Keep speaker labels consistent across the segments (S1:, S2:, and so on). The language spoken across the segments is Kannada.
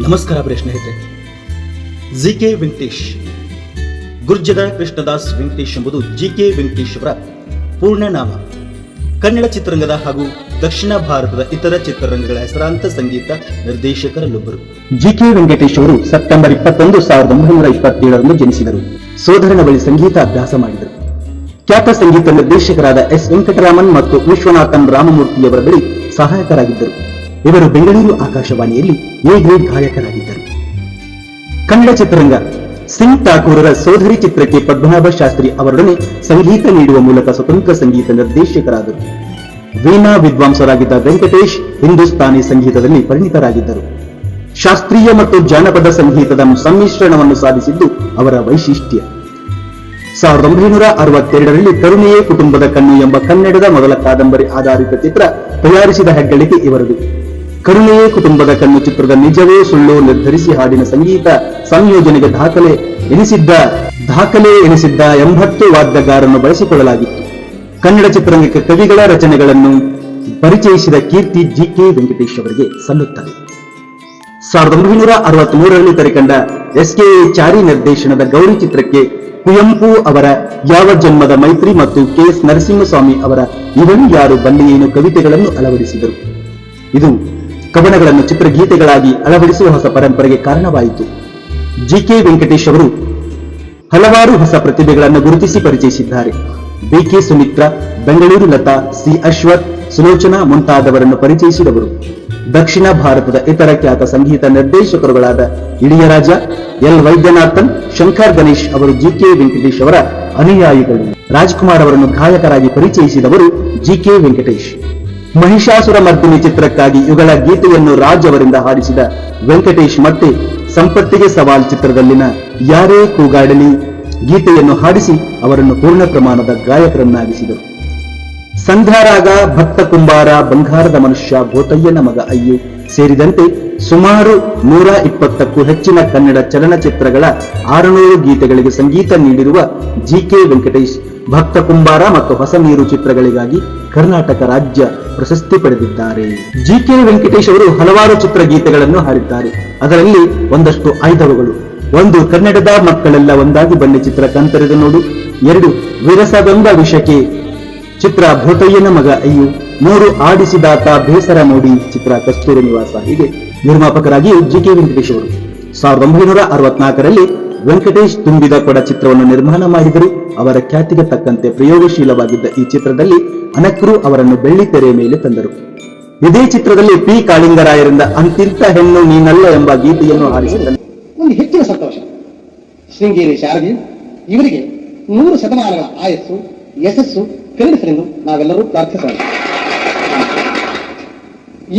S1: ನಮಸ್ಕಾರ ಪ್ರಿಯ ಸ್ನೇಹಿತರೆ. ಜಿಕೆ ವೆಂಕಟೇಶ್, ಗುರ್ಜದ ಕೃಷ್ಣದಾಸ್ ವೆಂಕಟೇಶ್ ಎಂಬುದು ಜಿಕೆ ವೆಂಕಟೇಶ್ ಅವರ ಪೂರ್ಣ ನಾಮ. ಕನ್ನಡ ಚಿತ್ರರಂಗದ ಹಾಗೂ ದಕ್ಷಿಣ ಭಾರತದ ಇತರ ಚಿತ್ರರಂಗಗಳ ಹೆಸರಾಂತ ಸಂಗೀತ ನಿರ್ದೇಶಕರಲ್ಲೊಬ್ಬರು. ಜಿಕೆ ವೆಂಕಟೇಶ್ ಅವರು ಸೆಪ್ಟೆಂಬರ್ 21, 1927ರಂದು ಜನಿಸಿದರು. ಸೋದರನ ಬಳಿ ಸಂಗೀತ ಅಭ್ಯಾಸ ಮಾಡಿದರು. ಖ್ಯಾತ ಸಂಗೀತ ನಿರ್ದೇಶಕರಾದ ಎಸ್ ವೆಂಕಟರಾಮನ್ ಮತ್ತು ವಿಶ್ವನಾಥನ್ ರಾಮಮೂರ್ತಿಯವರ ಬಳಿ ಸಹಾಯಕರಾಗಿದ್ದರು. ಇವರು ಬೆಂಗಳೂರು ಆಕಾಶವಾಣಿಯಲ್ಲಿ ಎ ಗ್ರೇಡ್ ಗಾಯಕರಾಗಿದ್ದರು. ಕನ್ನಡ ಚಿತ್ರರಂಗ ಸಿಂಗ್ ಠಾಕೂರರ ಸೋದರಿ ಚಿತ್ರಕ್ಕೆ ಪದ್ಮನಾಭ ಶಾಸ್ತ್ರಿ ಅವರೊಡನೆ ಸಂಗೀತ ನೀಡುವ ಮೂಲಕ ಸ್ವತಂತ್ರ ಸಂಗೀತ ನಿರ್ದೇಶಕರಾದರು. ವೀಣಾ ವಿದ್ವಾಂಸರಾಗಿದ್ದ ವೆಂಕಟೇಶ್ ಹಿಂದೂಸ್ತಾನಿ ಸಂಗೀತದಲ್ಲಿ ಪರಿಣಿತರಾಗಿದ್ದರು. ಶಾಸ್ತ್ರೀಯ ಮತ್ತು ಜಾನಪದ ಸಂಗೀತದ ಸಮ್ಮಿಶ್ರಣವನ್ನು ಸಾಧಿಸಿದ್ದು ಅವರ ವೈಶಿಷ್ಟ್ಯ. 1962ರಲ್ಲಿ ಕರುಣೆಯೇ ಕುಟುಂಬದ ಕಣ್ಣು ಎಂಬ ಕನ್ನಡದ ಮೊದಲ ಕಾದಂಬರಿ ಆಧಾರಿತ ಚಿತ್ರ ತಯಾರಿಸಿದ ಹೆಗ್ಗಳಿಕೆ ಇವರದು. ಕರುಣೆಯೇ ಕುಟುಂಬದ ಕಣ್ಣು ಚಿತ್ರದ ನಿಜವೇ ಸುಳ್ಳು ನಿರ್ಧರಿಸಿ ಹಾಡಿನ ಸಂಗೀತ ಸಂಯೋಜನೆಗೆ ದಾಖಲೆ ಎನಿಸಿದ್ದ 80 ವಾದ್ಯಗಾರನ್ನು ಬಳಸಿಕೊಳ್ಳಲಾಗಿತ್ತು. ಕನ್ನಡ ಚಿತ್ರರಂಗಕ್ಕೆ ಕವಿಗಳ ರಚನೆಗಳನ್ನು ಪರಿಚಯಿಸಿದ ಕೀರ್ತಿ ಜಿಕೆ ವೆಂಕಟೇಶ್ ಅವರಿಗೆ ಸಲ್ಲುತ್ತದೆ. 1963ರಲ್ಲಿ ತೆರೆಕಂಡ ಎಸ್ಕೆ ಚಾರಿ ನಿರ್ದೇಶನದ ಗೌರಿ ಚಿತ್ರಕ್ಕೆ ಕುವೆಂಪು ಅವರ ಯಾವ ಜನ್ಮದ ಮೈತ್ರಿ ಮತ್ತು ಕೆಎಸ್ ನರಸಿಂಹಸ್ವಾಮಿ ಅವರ ಇವನು ಯಾರು ಬಲ್ಲೆಯೇನು ಕವಿತೆಗಳನ್ನು ಅಳವಡಿಸಿದರು. ಇದು ಕವನಗಳನ್ನು ಚಿತ್ರಗೀತೆಗಳಾಗಿ ಅಳವಡಿಸುವ ಹೊಸ ಪರಂಪರೆಗೆ ಕಾರಣವಾಯಿತು. ಜಿಕೆ ವೆಂಕಟೇಶ್ ಅವರು ಹಲವಾರು ಹೊಸ ಪ್ರತಿಭೆಗಳನ್ನು ಗುರುತಿಸಿ ಪರಿಚಯಿಸಿದ್ದಾರೆ. ಬಿಕೆ ಸುಮಿತ್ರಾ, ಬೆಂಗಳೂರು ಲತಾ, ಸಿ ಅಶ್ವಥ್, ಸುಲೋಚನಾ ಮುಂತಾದವರನ್ನು ಪರಿಚಯಿಸಿದವರು. ದಕ್ಷಿಣ ಭಾರತದ ಇತರ ಖ್ಯಾತ ಸಂಗೀತ ನಿರ್ದೇಶಕರುಗಳಾದ ಇಳಿಯರಾಜ, ಎಲ್ ವೈದ್ಯನಾಥನ್, ಶಂಕರ್ ಗಣೇಶ್ ಅವರು ಜಿಕೆ ವೆಂಕಟೇಶ್ ಅವರ ಅನುಯಾಯಿಗಳು. ರಾಜ್ಕುಮಾರ್ ಅವರನ್ನು ಗಾಯಕರಾಗಿ ಪರಿಚಯಿಸಿದವರು ಜಿಕೆ ವೆಂಕಟೇಶ್. ಮಹಿಷಾಸುರ ಮರ್ದಿನಿ ಚಿತ್ರಕ್ಕಾಗಿ ಯುಗಳ ಗೀತೆಯನ್ನು ರಾಜ್ ಅವರಿಂದ ಹಾಡಿಸಿದ ವೆಂಕಟೇಶ್ ಮತ್ತೆ ಸಂಪತ್ತಿಗೆ ಸವಾಲ್ ಚಿತ್ರದಲ್ಲಿನ ಯಾರೇ ಕೂಗಾಡಲಿ ಗೀತೆಯನ್ನು ಹಾಡಿಸಿ ಅವರನ್ನು ಪೂರ್ಣ ಪ್ರಮಾಣದ ಗಾಯಕರನ್ನಾಗಿಸಿದರು. ಸಂಧ್ಯಾರಾಗ, ಭಕ್ತ ಕುಂಬಾರ, ಬಂಗಾರದ ಮನುಷ್ಯ, ಭೋತಯ್ಯನ ಮಗ ಅಯ್ಯು ಸೇರಿದಂತೆ ಸುಮಾರು 120ಕ್ಕೂ ಹೆಚ್ಚಿನ ಕನ್ನಡ ಚಲನಚಿತ್ರಗಳ 600 ಗೀತೆಗಳಿಗೆ ಸಂಗೀತ ನೀಡಿರುವ ಜಿಕೆ ವೆಂಕಟೇಶ್ ಭಕ್ತ ಕುಂಬಾರ ಮತ್ತು ಹೊಸ ನೀರು ಚಿತ್ರಗಳಿಗಾಗಿ ಕರ್ನಾಟಕ ರಾಜ್ಯ ಪ್ರಶಸ್ತಿ ಪಡೆದಿದ್ದಾರೆ. ಜಿಕೆ ವೆಂಕಟೇಶ್ ಅವರು ಹಲವಾರು ಚಿತ್ರಗೀತೆಗಳನ್ನು ಹಾಡಿದ್ದಾರೆ. ಅದರಲ್ಲಿ ಒಂದಷ್ಟು ಆಯ್ದವುಗಳು: 1. ಕನ್ನಡದ ಮಕ್ಕಳೆಲ್ಲ ಒಂದಾಗಿ ಬನ್ನಿ ಚಿತ್ರ ಕಂತರಿದು ನೋಡು. 2. ವಿರಸವೆಂಬ ವಿಷಕ್ಕೆ ಚಿತ್ರ ಭೋತಯ್ಯನ ಮಗ ಅಯ್ಯು. 3. ಆಡಿಸಿದಾತ ಬೇಸರ ನೋಡಿ ಚಿತ್ರ ಕಸ್ತೂರಿ ನಿವಾಸ. ಹೀಗೆ ನಿರ್ಮಾಪಕರಾಗಿಯೂ ಜಿಕೆ ವೆಂಕಟೇಶ್ ಅವರು 1964ರಲ್ಲಿ ವೆಂಕಟೇಶ್ ತುಂಬಿದ ಕೊಡ ಚಿತ್ರವನ್ನು ನಿರ್ಮಾಣ ಮಾಡಿದರು. ಅವರ ಖ್ಯಾತಿಗೆ ತಕ್ಕಂತೆ ಪ್ರಯೋಗಶೀಲವಾಗಿದ್ದ ಈ ಚಿತ್ರದಲ್ಲಿ ಅನಕ್ರು ಅವರನ್ನು ಬೆಳ್ಳಿ ತೆರೆಯ ಮೇಲೆ ತಂದರು. ಇದೇ ಚಿತ್ರದಲ್ಲಿ ಪಿ ಕಾಳಿಂಗರಾಯರಿಂದ ಅಂತಿಂತ ಹೆಣ್ಣು ನೀನಲ್ಲ ಎಂಬ ಗೀತೆಯನ್ನು ಹಾಡಿಸಿದರು.
S2: ಒಂದು ಹೆಚ್ಚಿನ ಸಂತೋಷ. ಶೃಂಗೇರಿ ಶಾರದೆ ಇವರಿಗೆ 100 ಶತಮಾನಗಳ ಆಯಸ್ಸು ಯಶಸ್ಸು ಕರುಣಿಸಲೆಂದು ನಾವೆಲ್ಲರೂ ಪ್ರಾರ್ಥಿಸೋಣ.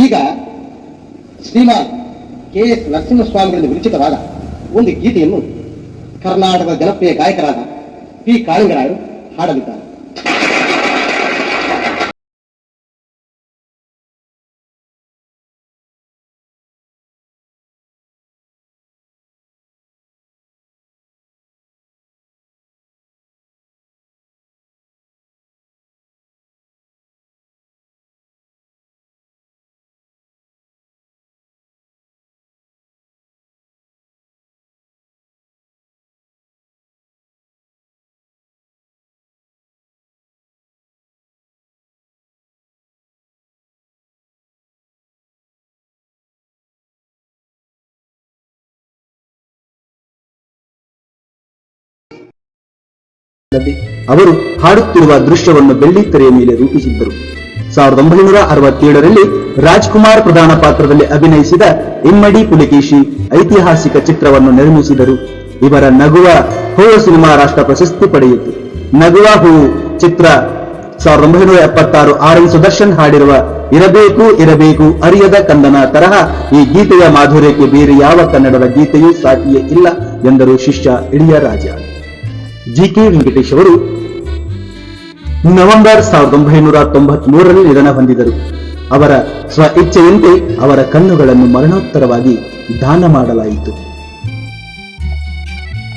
S2: ಈಗ ಶ್ರೀಮಾನ್ ಕೆಎಸ್ ನರಸಿಂಹಸ್ವಾಮಿಗಳಿಂದ ವಿರಚಿತವಾದ ಒಂದು ಗೀತೆಯನ್ನು ಕರ್ನಾಟಕದ ಜನಪ್ರಿಯ ಗಾಯಕರಾದ ಪಿ ಕಾಳಿಂಗರಾಯರು ಹಾಡಲಿದ್ದಾರೆ.
S1: ಅವರು ಹಾಡುತ್ತಿರುವ ದೃಶ್ಯವನ್ನು ಬೆಳ್ಳಿ ತೆರೆಯ ಮೇಲೆ ರೂಪಿಸಿದ್ದರು. 1967ರಲ್ಲಿ ರಾಜ್ಕುಮಾರ್ ಪ್ರಧಾನ ಪಾತ್ರದಲ್ಲಿ ಅಭಿನಯಿಸಿದ ಇಮ್ಮಡಿ ಪುಲಿಕೇಶಿ ಐತಿಹಾಸಿಕ ಚಿತ್ರವನ್ನು ನಿರ್ಮಿಸಿದರು. ಇವರ ನಗುವ ಹೂವು ಸಿನಿಮಾ ರಾಷ್ಟ್ರ ಪ್ರಶಸ್ತಿ ಪಡೆಯಿತು. ನಗುವ ಹೂವು ಚಿತ್ರ 1976 ಆರ್ ಎನ್ ಸುದರ್ಶನ್ ಹಾಡಿರುವ ಇರಬೇಕು ಇರಬೇಕು ಅರಿಯದ ಕಂದನ ತರಹ ಈ ಗೀತೆಯ ಮಾಧುರ್ಯಕ್ಕೆ ಬೇರೆ ಯಾವ ಕನ್ನಡದ ಗೀತೆಯೂ ಸಾಟಿಯೇ ಇಲ್ಲ ಎಂದರು ಶಿಷ್ಯ ಇಳಿಯರಾಜ. ಜಿಕೆ ವೆಂಕಟೇಶ್ ಅವರು ನವೆಂಬರ್ 1993ರಲ್ಲಿ ನಿಧನ ಹೊಂದಿದರು. ಅವರ ಸ್ವ ಇಚ್ಛೆಯಂತೆ ಅವರ ಕಣ್ಣುಗಳನ್ನು ಮರಣೋತ್ತರವಾಗಿ ದಾನ ಮಾಡಲಾಯಿತು.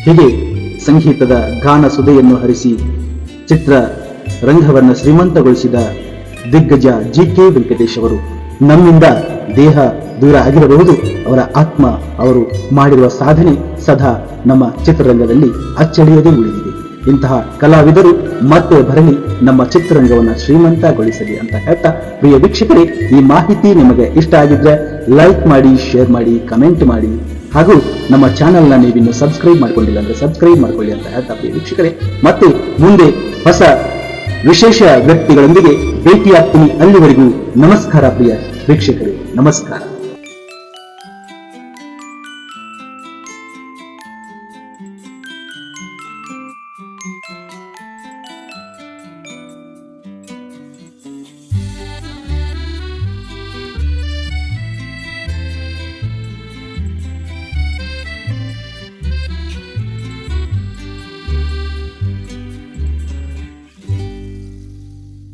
S1: ಹೀಗೆ ಸಂಗೀತದ ಗಾನ ಸುಧೆಯನ್ನು ಹರಿಸಿ ಚಿತ್ರ ರಂಗವನ್ನು ಶ್ರೀಮಂತಗೊಳಿಸಿದ ದಿಗ್ಗಜ ಜಿಕೆ ವೆಂಕಟೇಶ್ ಅವರು ನಮ್ಮಿಂದ ದೇಹ ದೂರ ಆಗಿರಬಹುದು, ಅವರ ಆತ್ಮ, ಅವರು ಮಾಡಿರುವ ಸಾಧನೆ ಸದಾ ನಮ್ಮ ಚಿತ್ರರಂಗದಲ್ಲಿ ಅಚ್ಚಳಿಯದೇ ಉಳಿದಿದೆ. ಇಂತಹ ಕಲಾವಿದರು ಮತ್ತೆ ಬರಲಿ, ನಮ್ಮ ಚಿತ್ರರಂಗವನ್ನು ಶ್ರೀಮಂತಗೊಳಿಸಲಿ ಅಂತ ಹೇಳ್ತಾ, ಪ್ರಿಯ ವೀಕ್ಷಕರೇ, ಈ ಮಾಹಿತಿ ನಿಮಗೆ ಇಷ್ಟ ಆಗಿದ್ರೆ ಲೈಕ್ ಮಾಡಿ, ಶೇರ್ ಮಾಡಿ, ಕಮೆಂಟ್ ಮಾಡಿ, ಹಾಗೂ ನಮ್ಮ ಚಾನೆಲ್ನ ನೀವಿನ್ನು ಸಬ್ಸ್ಕ್ರೈಬ್ ಮಾಡ್ಕೊಂಡಿಲ್ಲ ಅಂದ್ರೆ ಸಬ್ಸ್ಕ್ರೈಬ್ ಮಾಡ್ಕೊಳ್ಳಿ ಅಂತ ಹೇಳ್ತಾ, ಪ್ರಿಯ ವೀಕ್ಷಕರೇ, ಮತ್ತೆ ಮುಂದೆ ಹೊಸ ವಿಶೇಷ ವ್ಯಕ್ತಿಗಳೊಂದಿಗೆ ಭೇಟಿಯಾಗ್ತೀನಿ. ಅಲ್ಲಿವರೆಗೂ ನಮಸ್ಕಾರ ಪ್ರಿಯ ವೀಕ್ಷಕರೇ, ನಮಸ್ಕಾರ.